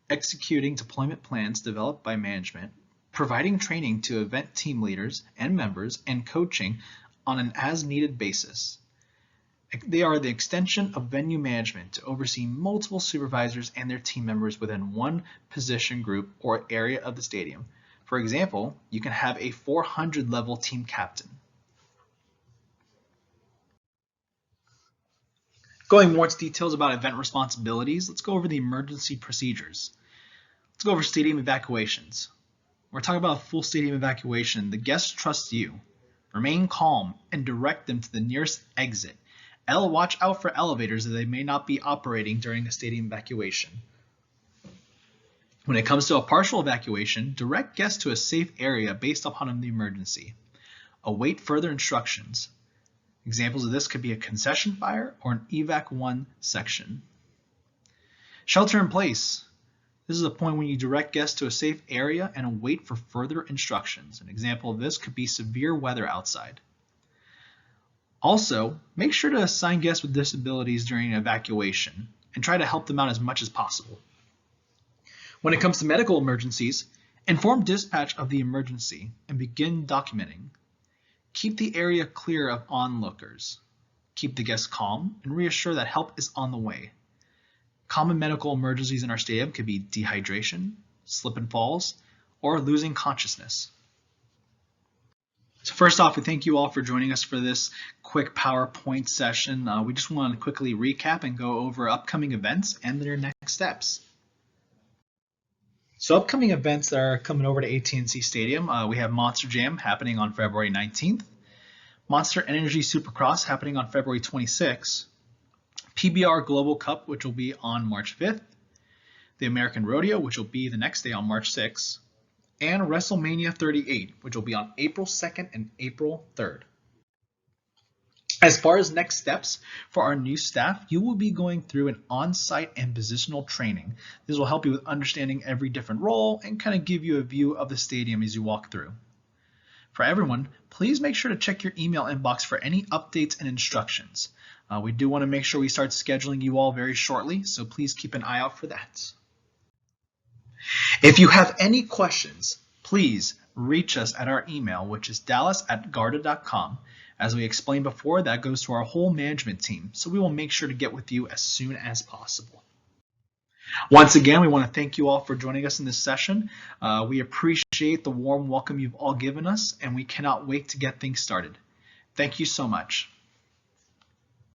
S2: executing deployment plans developed by management, providing training to event team leaders and members, and coaching on an as-needed basis. They are the extension of venue management to oversee multiple supervisors and their team members within one position group or area of the stadium. For example, you can have a 400 level team captain. Going more into details about event responsibilities, let's go over the emergency procedures. Let's go over stadium evacuations. We're talking about a full stadium evacuation. The guests trust you. Remain calm and direct them to the nearest exit. Watch out for elevators as they may not be operating during a stadium evacuation. When it comes to a partial evacuation, direct guests to a safe area based upon the emergency. Await further instructions. Examples of this could be a concession fire or an evac 1 section. Shelter in place. This is a point when you direct guests to a safe area and await for further instructions. An example of this could be severe weather outside. Also, make sure to assign guests with disabilities during an evacuation and try to help them out as much as possible. When it comes to medical emergencies, inform dispatch of the emergency and begin documenting. Keep the area clear of onlookers. Keep the guests calm and reassure that help is on the way. Common medical emergencies in our stadium could be dehydration, slip and falls, or losing consciousness. So first off, we thank you all for joining us for this quick PowerPoint session. We just want to quickly recap and go over upcoming events and their next steps. So upcoming events that are coming over to AT&T Stadium, we have Monster Jam happening on February 19th, Monster Energy Supercross happening on February 26th, PBR Global Cup, which will be on March 5th, the American Rodeo, which will be the next day on March 6th, and WrestleMania 38, which will be on April 2nd and April 3rd. As far as next steps for our new staff, you will be going through an on-site and positional training. This will help you with understanding every different role and kind of give you a view of the stadium as you walk through. For everyone, please make sure to check your email inbox for any updates and instructions. We do want to make sure we start scheduling you all very shortly, so please keep an eye out for that. If you have any questions, please reach us at our email, which is dallas@garda.com. As we explained before, that goes to our whole management team, so we will make sure to get with you as soon as possible. Once again, we want to thank you all for joining us in this session. We appreciate the warm welcome you've all given us, and we cannot wait to get things started. Thank you so much.